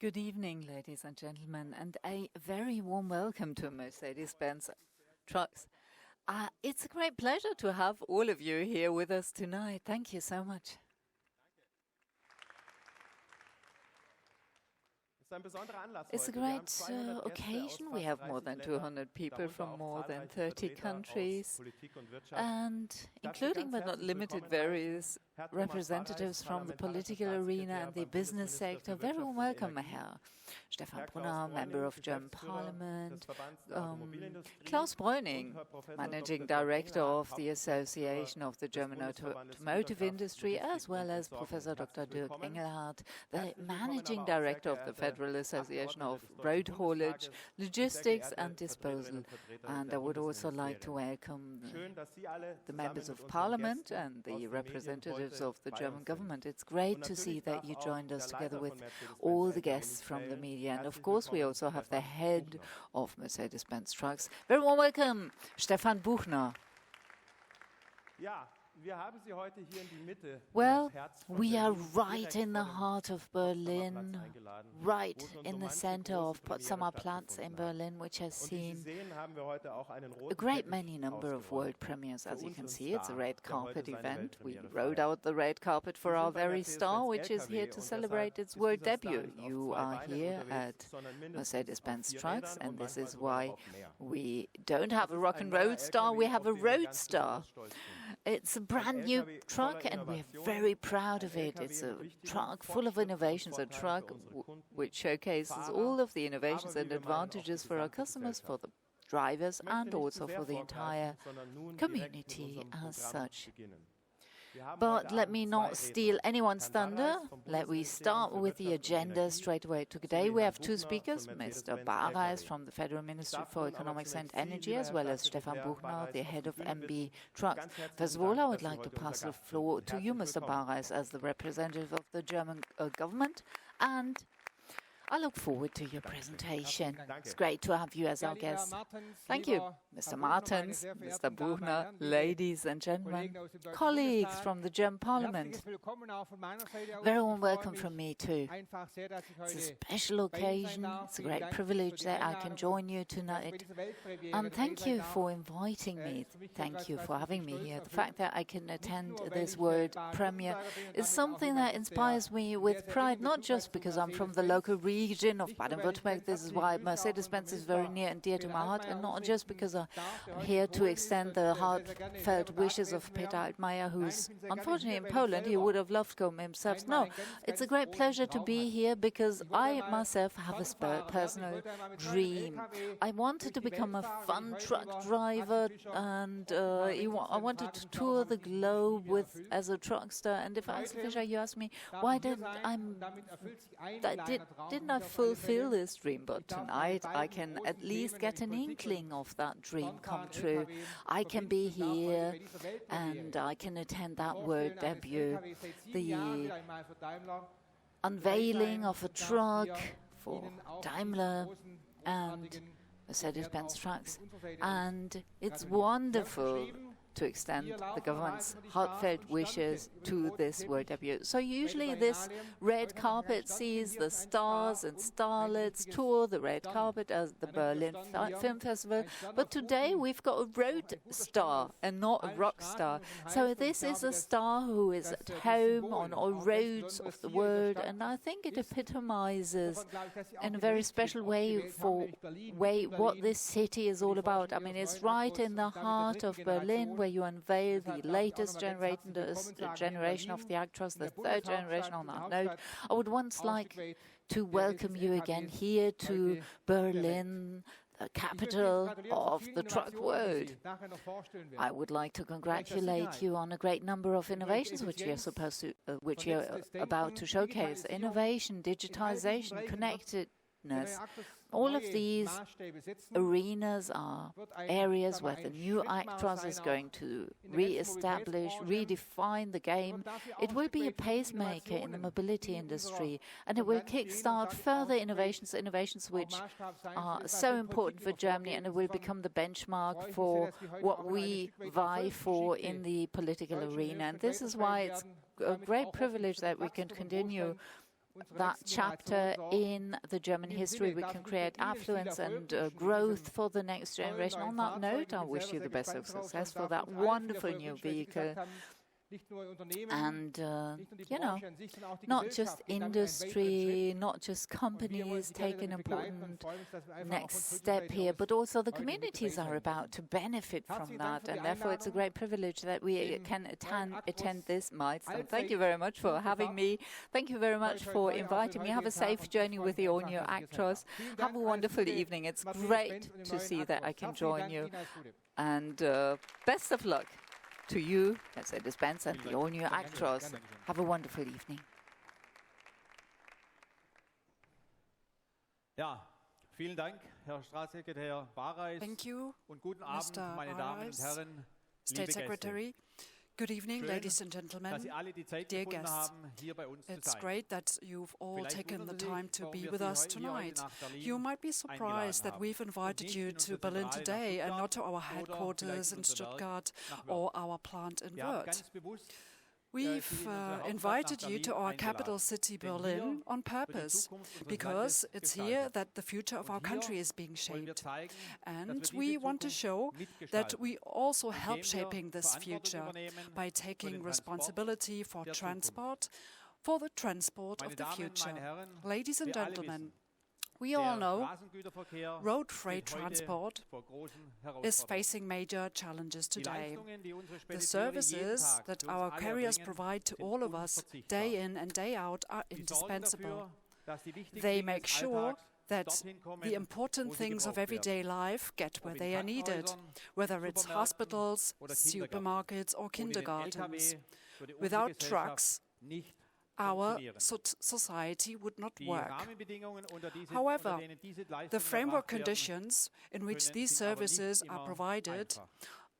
Good evening, ladies and gentlemen, and a very warm welcome to Mercedes-Benz Trucks. It's a great pleasure to have all of you here with us tonight. Thank you so much. It's a great occasion. We have more than 200 people from more than 30 countries, and including but not limited various representatives from the political arena and the business sector. Very welcome, Herr Stefan Brunner, Member of German Parliament, Klaus Breuning, Managing Director of the Association of the German Automotive Industry, as well as Professor Dr. Dirk Engelhardt, the Managing Director of the Federal Association of Road Haulage, Logistics and Disposal. And I would also like to welcome the members of Parliament and the representatives of the German government. It's great to see that you joined us together with all the guests from the media. And of course, we also have the head of Mercedes-Benz Trucks. Very warm welcome, Stefan Buchner. Well, we are right in the heart of Berlin, right in the center of Potsdamer Platz in Berlin, which has seen a great many number of world premieres. As you can see, it's a red carpet event. We rode out the red carpet for our very star, which is here to celebrate its world debut. You are here at Mercedes-Benz Trucks, and this is why we don't have a rock and roll star, we have a road star. It's a brand new truck, and we're very proud of it. It's a truck full of innovations, a truck which showcases all of the innovations and advantages for our customers, for the drivers, and also for the entire community as such. But let me not steal anyone's thunder. Let me start with the agenda straight away. Today we have two speakers, Mr. Bareis from the Federal Ministry for Economics and Energy, as well as Stefan Buchner, the head of MB Trucks. First of all, I would like to pass the floor to you, Mr. Bareis, as the representative of the German government, and I look forward to your presentation. It's great to have you as our guest. Thank you, Mr. Martens, Mr. Buchner, ladies and gentlemen, colleagues from the German Parliament. Very warm welcome from me too. It's a special occasion. It's a great privilege that I can join you tonight. And thank you for inviting me. Thank you for having me here. The fact that I can attend this world premiere is something that inspires me with pride, not just because I'm from the local region of Baden-Württemberg. This is why Mercedes-Benz is very near and dear to my heart, and not just because I'm here to extend the heartfelt wishes of Peter Altmaier, who's unfortunately in Poland. He would have loved to come himself. No, it's a great pleasure to be here because I myself have a personal dream. I wanted to become a fun truck driver, and I wanted to tour the globe as a truck star. And if Axel Fischer, you ask me, why didn't I fulfill this dream? But tonight I can at least get an inkling of that dream come true. I can be here and I can attend that world debut, the unveiling of a truck for Daimler and Mercedes-Benz Trucks. And it's wonderful to extend the government's heartfelt wishes to this world debut. So usually this red carpet sees the stars and starlets tour the red carpet as the Berlin Film Festival, but today we've got a road star and not a rock star. So this is a star who is at home on all roads of the world, and I think it epitomizes in a very special way what this city is all about. I mean, it's right in the heart of Berlin, where you unveil the latest generation of the Actros, the third generation on that note. I would once like to welcome you again here to Berlin, the capital of the truck world. I would like to congratulate you on a great number of innovations which you're about to showcase. Innovation, digitization, connectedness. All of these arenas are areas where the new Actros is going to re-establish, redefine the game. It will be a pacemaker in the mobility industry, and it will kickstart further innovations which are so important for Germany, and it will become the benchmark for what we vie for in the political arena. And this is why it's a great privilege that we can continue that chapter in the German history. We can create affluence and growth for the next generation. On that note, I wish you the best of success for that wonderful new vehicle. And, you know, not just industry, not just companies take an important next step here, but also the communities are about to benefit from that. And therefore, it's a great privilege that we can attend this milestone. Thank you very much for having me. Thank you very much for inviting me. Have a safe journey with the all-new Actros. Have a wonderful evening. It's great to see that I can join you. And best of luck to you, Mercedes-Benz, and the all-new Actros. Have a wonderful evening. Ja, vielen Dank, Herr Staatssekretär Barreis. Thank you, und guten Abend, Mr. meine Damen und Herren, State Secretary. Good evening, ladies and gentlemen, dear guests. It's great that you've all taken the time to be with us tonight. You might be surprised that we've invited you to Berlin today and not to our headquarters in Stuttgart or our plant in Wörth. We've invited you to our capital city, Berlin, on purpose, because it's here that the future of our country is being shaped. And we want to show that we also help shaping this future by taking responsibility for the transport of the future. Ladies and gentlemen, we all know road freight transport is facing major challenges today. The services that our carriers provide to all of us day in and day out are indispensable. They make sure that the important things of everyday life get where they are needed, whether it's hospitals, supermarkets or kindergartens. Without trucks, our society would not work. However, the framework conditions in which these services are provided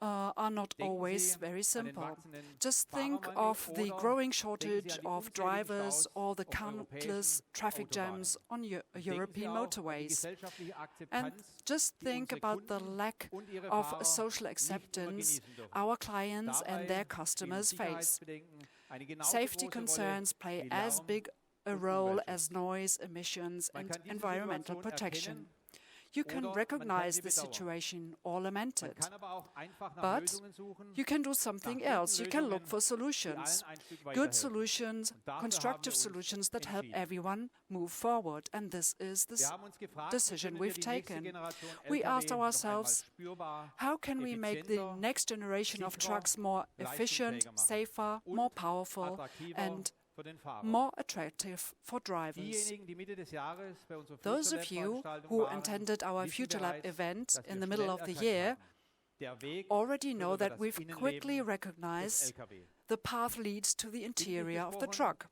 are not always very simple. Just think of the growing shortage of drivers or the countless traffic jams on European motorways. And just think about the lack of social acceptance our clients and their customers face. Safety concerns play as big a role as noise, emissions, and environmental protection. You can recognize the situation or lament it, but you can do something else. You can look for solutions, good solutions, constructive solutions that help everyone move forward. And this is the decision we've taken. We asked ourselves, how can we make the next generation of trucks more efficient, safer, more powerful, and more attractive for drivers? Those of you who attended our Future Lab event in the middle of the year already know that we've quickly recognized the path leads to the interior of the truck.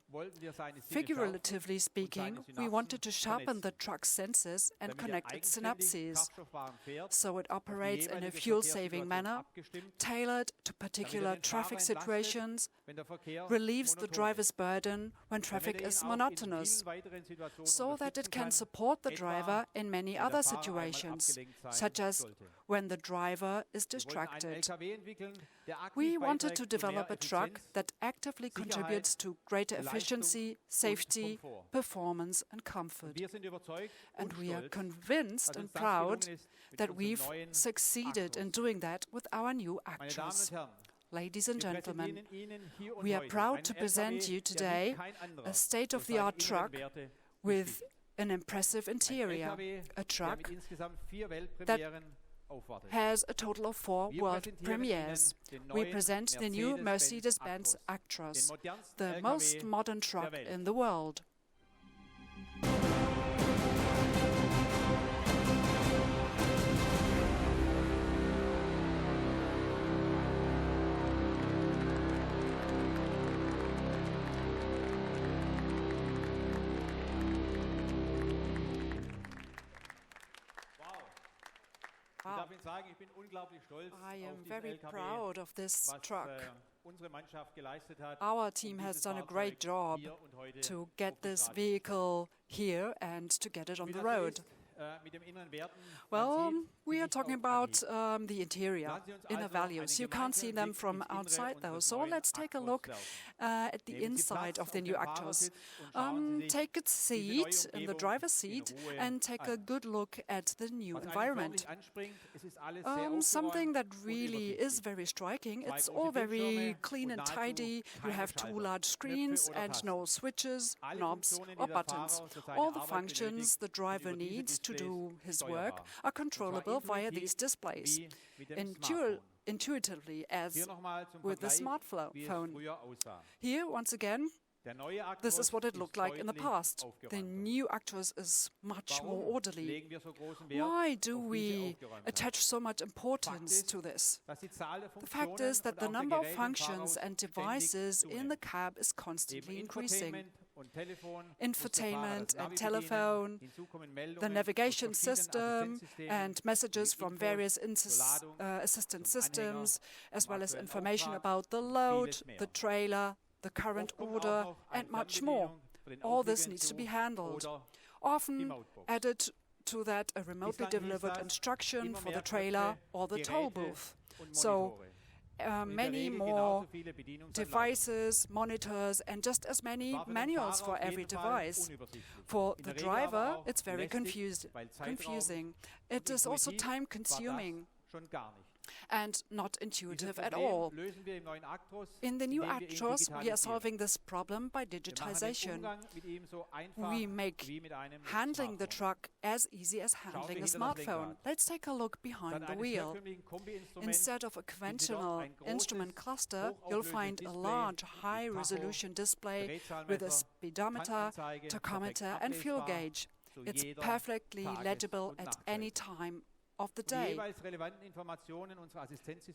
Figuratively speaking, we wanted to sharpen the truck's senses and connect its synapses, so it operates in a fuel-saving manner, tailored to particular traffic situations, relieves the driver's burden when traffic is monotonous, so that it can support the driver in many other situations, such as when the driver is distracted. We wanted to develop a truck that actively contributes to greater efficiency, safety, performance, and comfort. And we are convinced and proud that we've succeeded in doing that with our new Actros. Ladies and gentlemen, we are proud to present you today a state-of-the-art truck with an impressive interior, a truck that has a total of 4 world premieres. We present the new Mercedes-Benz Actros, the most modern truck in the world. I am very proud of this truck. Our team has done a great job to get this vehicle here and to get it on the road. Well, we are talking about the interior, inner values. You can't see them from outside, though. So let's take a look at the inside of the new Actros. Take a seat in the driver's seat and take a good look at the new environment. Something that really is very striking, it's all very clean and tidy. You have two large screens and no switches, knobs or buttons. All the functions the driver needs to do his work are controllable via these displays, intuitively as with the smartphone. Here, once again, this is what it looked like in the past. The new Actros is much more orderly. Why do we attach so much importance to this? The fact is that the number of functions and devices in the cab is constantly increasing. Infotainment and telephone, the navigation system and messages from various assistance systems, as well as information about the load, the trailer, the current order, and much more. All this needs to be handled. Often added to that a remotely delivered instruction for the trailer or the toll booth. So many more devices, monitors, and just as many manuals for every device. For the driver, it's very confusing. It is also time-consuming and not intuitive at all. In the new Actros, we are solving this problem by digitization. We make handling the truck as easy as handling a smartphone. Let's take a look behind the wheel. Instead of a conventional instrument cluster, you'll find a large, high-resolution display with a speedometer, tachometer, and fuel gauge. It's perfectly legible at any time of the day.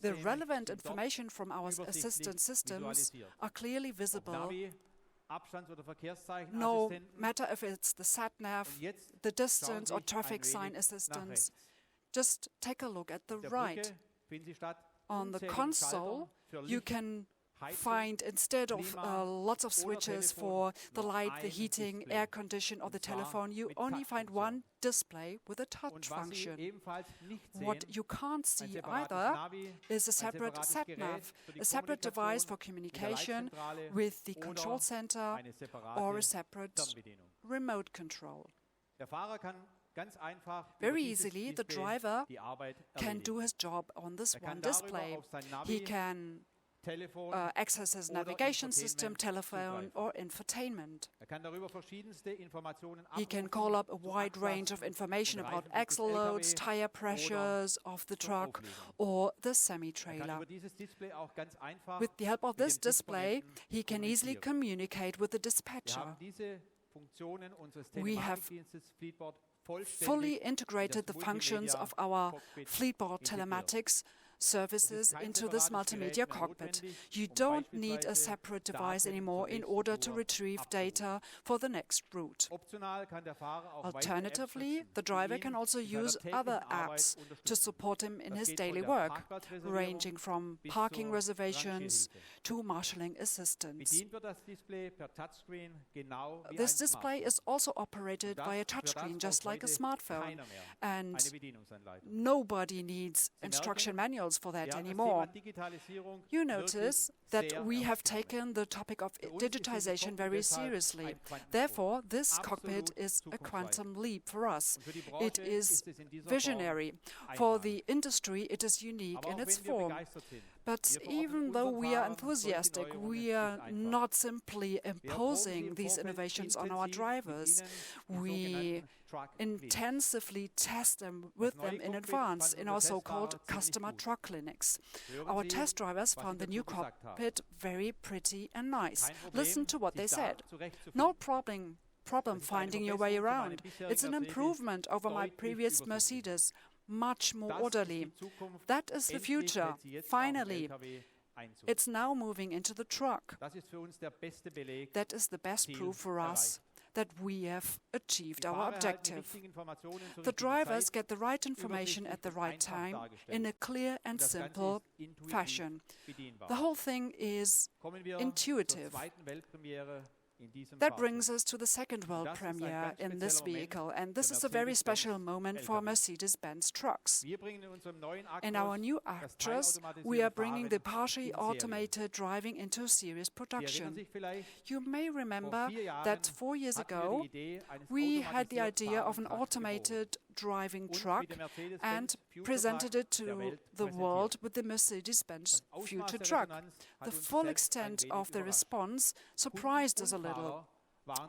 The relevant information from our assistance systems are clearly visible, no matter if it's the sat-nav, the distance or traffic sign assistance. Just take a look at the right. On the console, you can find, instead of lots of switches for the light, the heating, air condition or the telephone, you only find one display with a touch function. What you can't see either is a separate sat-nav, a separate device for communication with the control center or a separate remote control. Very easily, the driver can do his job on this one display. He can access his navigation system, telephone, or infotainment. He can call up a wide range of information about axle loads, tire pressures of the truck, or the semi-trailer. With the help of this display, he can easily communicate with the dispatcher. We have fully integrated the functions of our Fleetboard telematics services into this multimedia cockpit. You don't need a separate device anymore in order to retrieve data for the next route. Alternatively, the driver can also use other apps to support him in his daily work, ranging from parking reservations to marshalling assistance. This display is also operated via touchscreen, just like a smartphone, and nobody needs instruction manuals for that anymore. You notice that we have taken the topic of digitization very seriously. Therefore, this cockpit is a quantum leap for us. It is visionary. For the industry, it is unique in its form. But even though we are enthusiastic, we are not simply imposing these innovations on our drivers. We intensively test them with them in advance in our so-called customer truck clinics. Our test drivers found the new cockpit very pretty and nice. Listen to what they said. No problem finding your way around. It's an improvement over my previous Mercedes. Much more orderly. That is the future. Finally, it's now moving into the truck. That is the best proof for us that we have achieved our objective. The drivers get the right information at the right time in a clear and simple fashion. The whole thing is intuitive. That brings us to the second world premiere in this vehicle, and this is a very special moment for Mercedes-Benz Trucks. In our new Actros, we are bringing the partially automated driving into serious production. You may remember that 4 years ago, we had the idea of an automated driving truck and presented it to the world with the Mercedes-Benz future truck. The full extent of the response surprised us a little.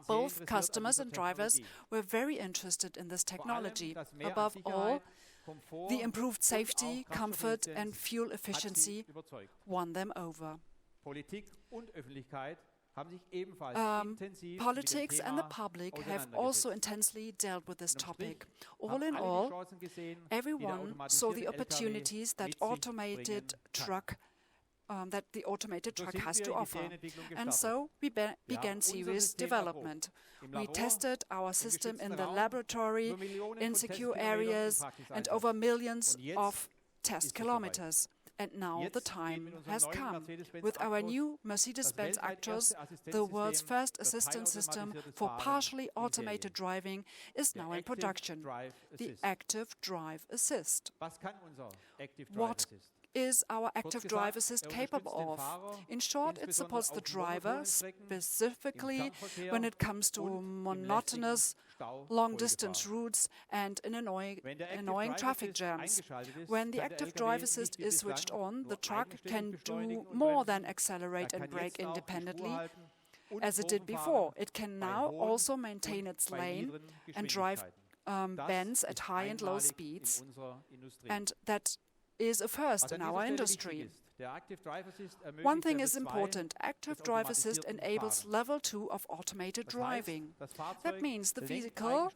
Both customers and drivers were very interested in this technology. Above all, the improved safety, comfort and fuel efficiency won them over. Politics and the public have also intensely dealt with this topic. All in all, everyone saw the opportunities that the automated truck has to offer. And so we began serious development. We tested our system in the laboratory, in secure areas, and over millions of test kilometers. And now the time has come. With our new Mercedes-Benz Actros, the world's first assistance system for partially automated driving is now in production, the Active Drive Assist. What is our Active Drive Assist capable of? In short, it supports the driver, specifically when it comes to monotonous, long-distance routes and in annoying traffic jams. When the Active Drive Assist is switched on, the truck can do more than accelerate and brake independently, as it did before. It can now also maintain its lane and drive bends at high and low speeds, and that is a first in our industry. One thing is important. Active Drive Assist enables level 2 of automated driving. That means the vehicle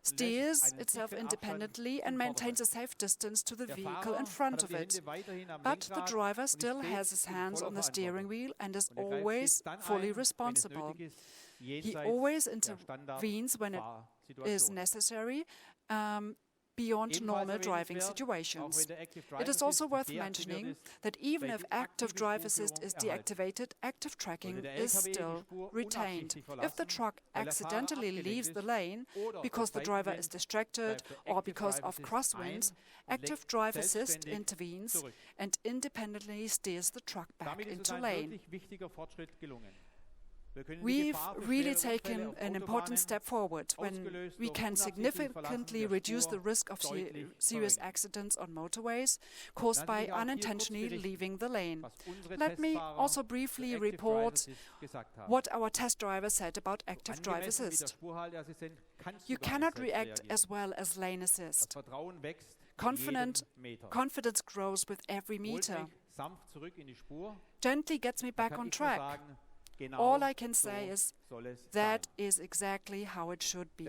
steers itself independently and maintains a safe distance to the vehicle in front of it. But the driver still has his hands on the steering wheel and is always fully responsible. He always intervenes when it is necessary, beyond normal driving situations. It is also worth mentioning that even if Active Drive Assist is deactivated, active tracking is still retained. If the truck accidentally leaves the lane because the driver is distracted or because of crosswinds, Active Drive Assist intervenes and independently steers the truck back into lane. We've really taken an important step forward when we can significantly reduce the risk of serious accidents on motorways caused by unintentionally leaving the lane. Let me also briefly report what our test driver said about Active Drive Assist. You cannot react as well as lane assist. Confidence grows with every meter. Gently gets me back on track. All I can say is that is exactly how it should be.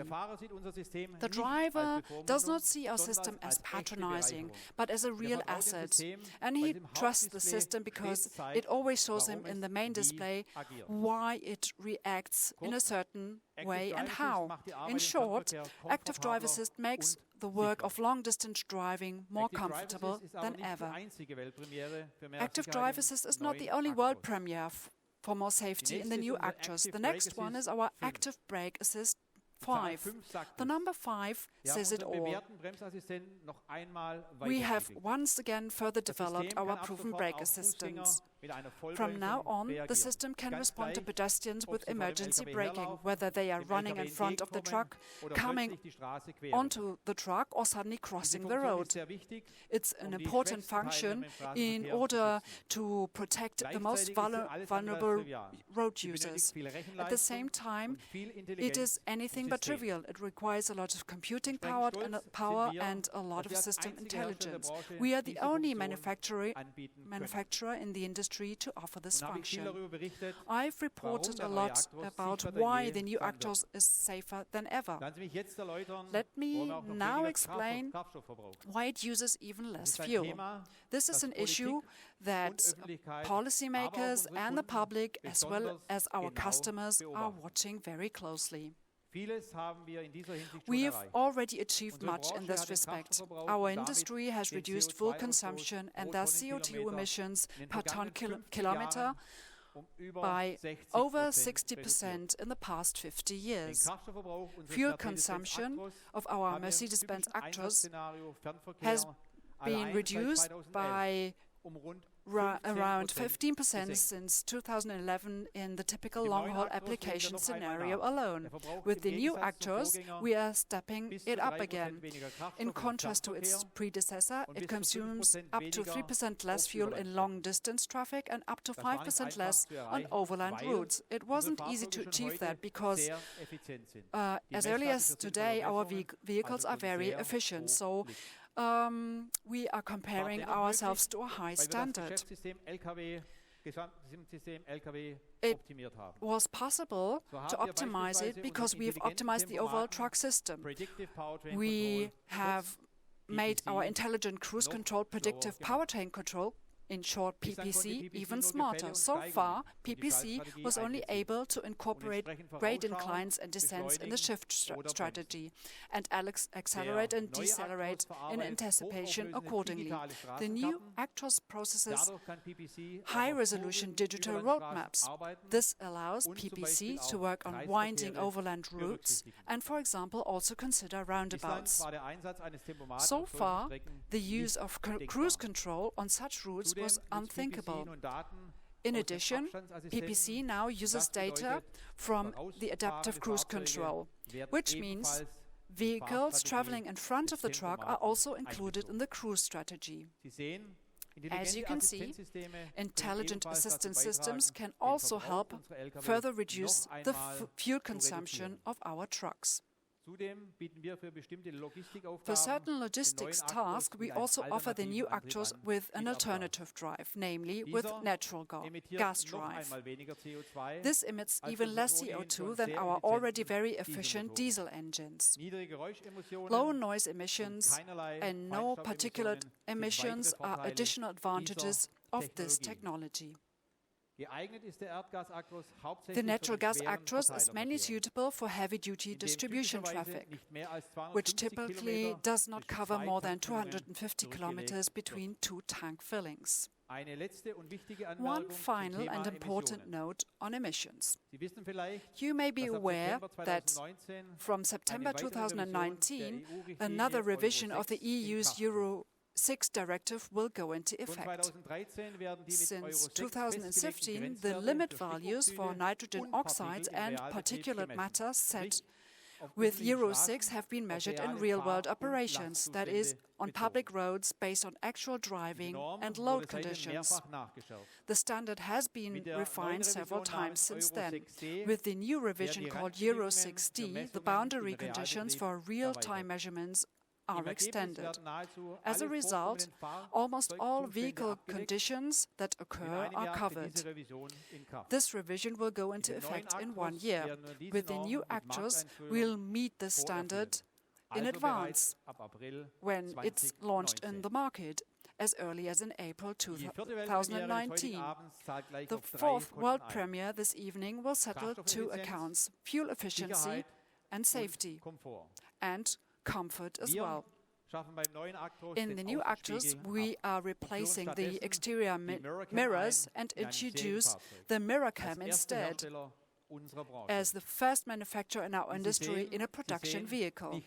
The driver does not see our system as patronizing, but as a real asset. And he trusts the system because it always shows him in the main display why it reacts in a certain way and how. In short, Active Drive Assist makes the work of long-distance driving more comfortable than ever. Active Drive Assist is not the only world premiere for more safety in the new Actros. The next one is our Active Brake Assist 5. The number 5 says it all. We have once again further developed our proven brake assistance. From now on, the system can respond to pedestrians with emergency braking, whether they are running in front of the truck, coming onto the truck, or suddenly crossing the road. It's an important function in order to protect the most vulnerable road users. At the same time, it is anything but trivial. It requires a lot of computing power and a lot of system intelligence. We are the only manufacturer in the industry to offer this function. I've reported a lot about why the new Actros is safer than ever. Let me now explain why it uses even less fuel. This is an issue that policymakers and the public, as well as our customers, are watching very closely. We have already achieved much in this respect. Our industry has reduced fuel consumption and thus CO2 emissions per ton kilometer by over 60% in the past 50 years. Fuel consumption of our Mercedes-Benz Actros has been reduced by around 15% since 2011 in the typical long-haul application scenario alone. With the new Actros, we are stepping it up again. In contrast to its predecessor, it consumes up to 3% less fuel in long-distance traffic and up to 5% less on overland routes. It wasn't easy to achieve that because as early as today, our vehicles are very efficient. So we are comparing ourselves to a high standard. It was possible to optimize it because we have optimized the overall truck system. We have made our intelligent cruise control predictive powertrain control, in short PPC, even smarter. So far, PPC was only able to incorporate grade inclines and descents in the shift strategy and accelerate and decelerate in anticipation accordingly. The new Actros processes high-resolution digital roadmaps. This allows PPC to work on winding overland routes and, for example, also consider roundabouts. So far, the use of cruise control on such routes was unthinkable. In addition, PPC now uses data from the adaptive cruise control, which means vehicles traveling in front of the truck are also included in the cruise strategy. As you can see, intelligent assistance systems can also help further reduce the fuel consumption of our trucks. For certain logistics tasks, we also offer the new Actros with an alternative drive, namely with natural gas drive. This emits even less CO2 than our already very efficient diesel engines. Low noise emissions and no particulate emissions are additional advantages of this technology. The natural gas Actros is mainly suitable for heavy-duty distribution traffic, which typically does not cover more than 250 kilometers between two tank fillings. One final and important note on emissions. You may be aware that from September 2019, another revision of the EU's Euro 6 directive will go into effect. Since 2015, the limit values for nitrogen oxides and particulate matter set with Euro 6 have been measured in real-world operations, that is, on public roads based on actual driving and load conditions. The standard has been refined several times since then. With the new revision called Euro 6D, the boundary conditions for real-time measurements are extended. As a result, almost all vehicle conditions that occur are covered. This revision will go into effect in 1 year. With the new Actros, we'll meet this standard in advance when it's launched in the market, as early as in April 2019. The fourth world premiere this evening will settle two accounts: fuel efficiency and safety, and comfort as well. In the new Actros, we are replacing the exterior mirrors and introduce the MirrorCam instead, as the first manufacturer in our industry in a production vehicle.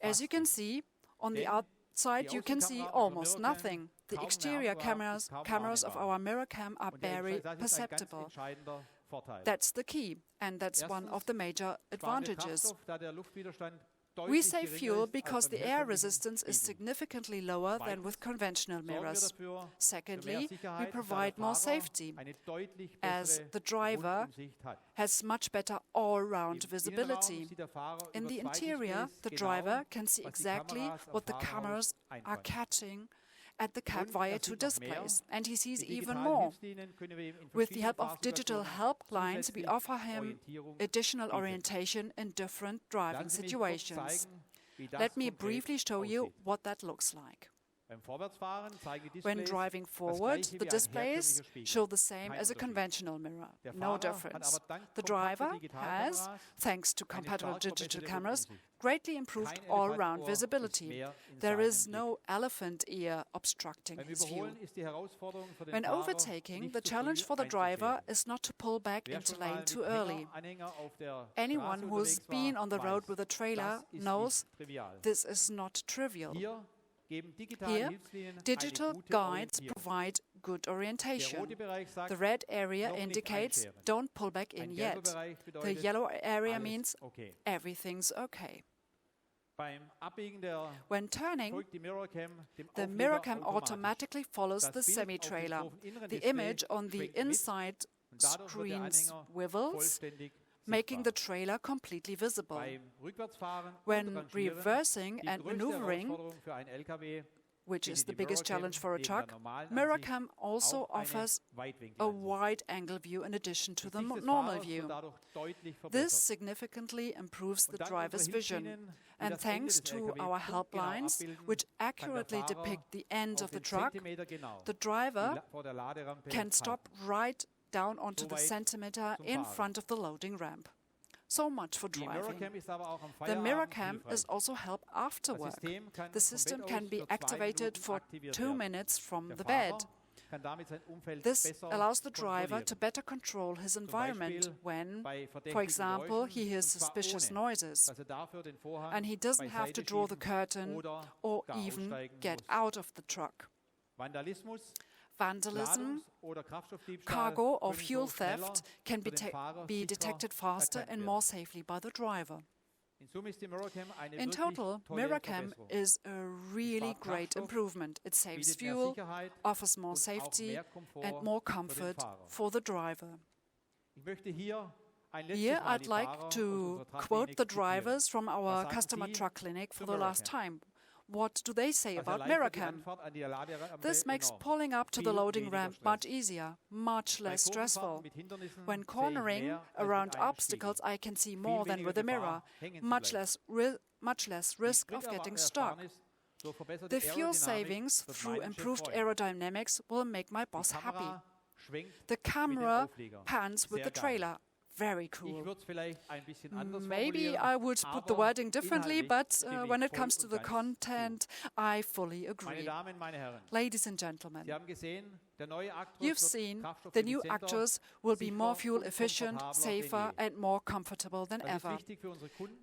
As you can see, on the outside you can see almost nothing. The exterior cameras of our MirrorCam are barely perceptible. That's the key, and that's one of the major advantages. We save fuel because the air resistance is significantly lower than with conventional mirrors. Secondly, we provide more safety, as the driver has much better all-round visibility. In the interior, the driver can see exactly what the cameras are catching at the cab via two displays, and he sees even more. With the help of digital helplines, we offer him additional orientation in different driving situations. Let me briefly show you what that looks like. When driving forward, the displays show the same as a conventional mirror, no difference. The driver has, thanks to compatible digital cameras, greatly improved all-round visibility. There is no elephant ear obstructing his view. When overtaking, the challenge for the driver is not to pull back into lane too early. Anyone who's been on the road with a trailer knows this is not trivial. Here, digital guides provide good orientation. The red area indicates don't pull back in yet. The yellow area means everything's okay. When turning, the MirrorCam automatically follows the semi-trailer. The image on the inside screen swivels, making the trailer completely visible. When reversing and maneuvering, which is the biggest challenge for a truck, MirrorCam also offers a wide-angle view in addition to the normal view. This significantly improves the driver's vision. And thanks to our helplines, which accurately depict the end of the truck, the driver can stop right down onto the centimeter in front of the loading ramp. So much for driving. The MirrorCam is also help after work. The system can be activated for 2 minutes from the bed. This allows the driver to better control his environment when, for example, he hears suspicious noises, and he doesn't have to draw the curtain or even get out of the truck. Vandalism, cargo or fuel theft can be detected faster and more safely by the driver. In total, MirrorCam is a really great improvement. It saves fuel, offers more safety and more comfort for the driver. Here I'd like to quote the drivers from our customer truck clinic for the last time. What do they say about MirrorCam? This makes pulling up to the loading ramp much easier, much less stressful. When cornering around obstacles, I can see more than with a mirror, much less risk of getting stuck. The fuel savings through improved aerodynamics will make my boss happy. The camera pans with the trailer. Very cool. Maybe I would put the wording differently, but when it comes to the content, I fully agree. Ladies and gentlemen, you've seen the new Actros will be more fuel efficient, safer and more comfortable than ever.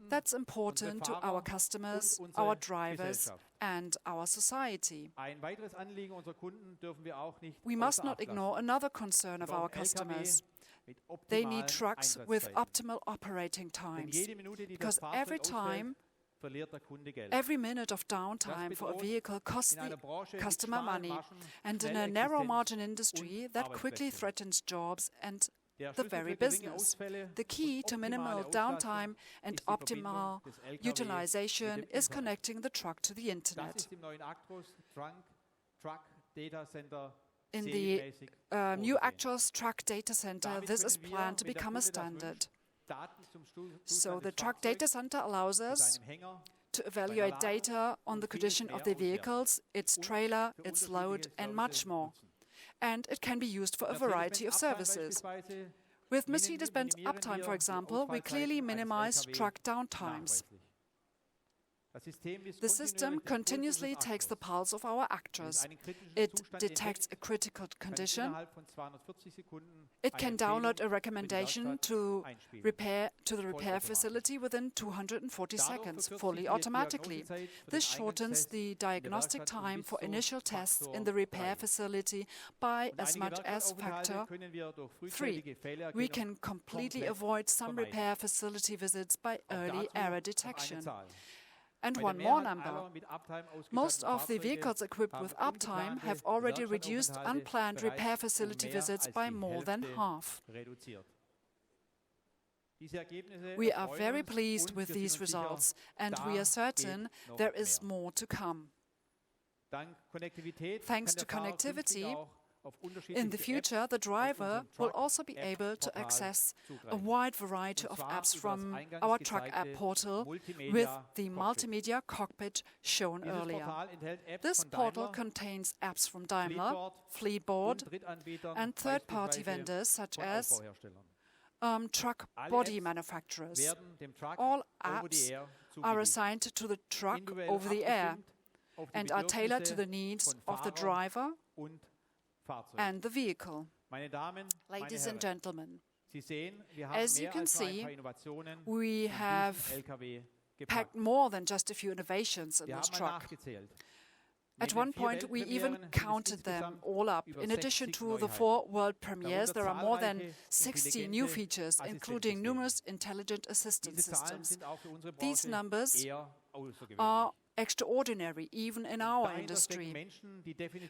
That's important to our customers, our drivers and our society. We must not ignore another concern of our customers. They need trucks with optimal operating times, because every minute of downtime for a vehicle costs the customer money, and in a narrow margin industry, that quickly threatens jobs and the very business. The key to minimal downtime and optimal utilization is connecting the truck to the internet. In the new Actros Truck Data Center, this is planned to become a standard. So the Truck Data Center allows us to evaluate data on the condition of the vehicles, its trailer, its load, and much more. And it can be used for a variety of services. With Mercedes-Benz Uptime, for example, we clearly minimize truck downtimes. The system continuously takes the pulse of our Actros. It detects a critical condition. It can download a recommendation to the repair facility within 240 seconds, fully automatically. This shortens the diagnostic time for initial tests in the repair facility by as much as factor 3. We can completely avoid some repair facility visits by early error detection. And one more number. Most of the vehicles equipped with Uptime have already reduced unplanned repair facility visits by more than half. We are very pleased with these results, and we are certain there is more to come. Thanks to connectivity, In the future, the driver will also be able to access a wide variety of apps from our truck app portal with the multimedia cockpit shown earlier. This portal contains apps from Daimler, Fleetboard, and third-party vendors such as truck body manufacturers. All apps are assigned to the truck over the air and are tailored to the needs of the driver and the vehicle. Ladies and gentlemen, as you can see, we have packed more than just a few innovations in this truck. At one point, we even counted them all up. In addition to the 4 world premieres, there are more than 60 new features, including numerous intelligent assistance systems. These numbers are extraordinary, even in our industry.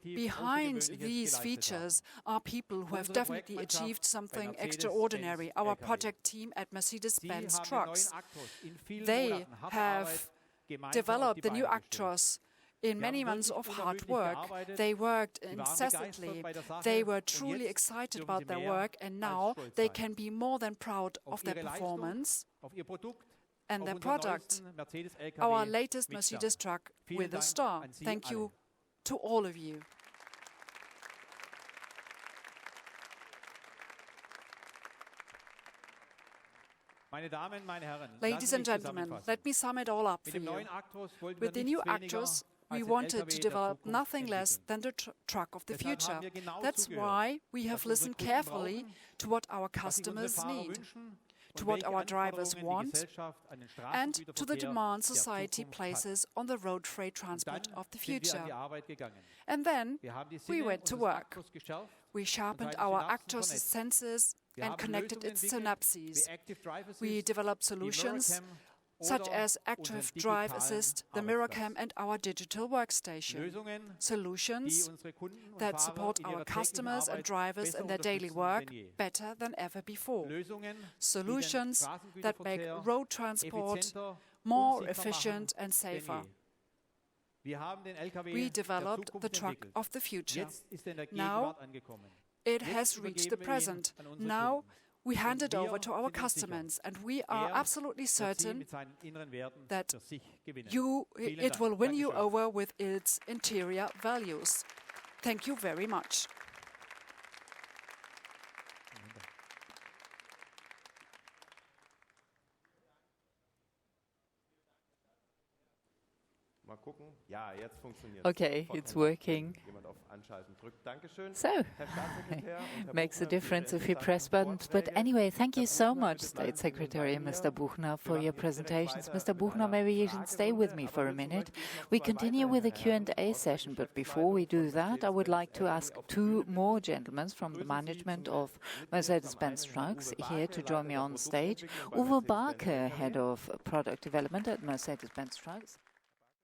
Behind these features are people who have definitely achieved something extraordinary. Our project team at Mercedes-Benz Trucks. They have developed the new Actros in many months of hard work. They worked incessantly. They were truly excited about their work, and now they can be more than proud of their performance and their product, our latest Mercedes truck with a star. Thank you to all of you. Ladies and gentlemen, let me sum it all up for you. With the new Actros, we wanted to develop nothing less than the truck of the future. That's why we have listened carefully to what our customers need, to what our drivers want, and to the demand society places on the road freight transport of the future. And then we went to work. We sharpened our Actros senses and connected its synapses. We developed solutions such as Active Drive Assist, the MirrorCam, and our digital workstation. Solutions that support our customers and drivers in their daily work better than ever before. Solutions that make road transport more efficient and safer. We developed the truck of the future. Now it has reached the present. Now we hand it over to our customers, and we are absolutely certain that it will win you over with its interior values. Thank you very much. Okay, it's working. So, makes a difference if you press buttons. But anyway, thank you so much, State Secretary Mr. Buchner, for your presentations. Mr. Buchner, maybe you should stay with me for a minute. We continue with the Q&A session, but before we do that, I would like to ask 2 more gentlemen from the management of Mercedes-Benz Trucks here to join me on stage. Uwe Barke, Head of Product Development at Mercedes-Benz Trucks.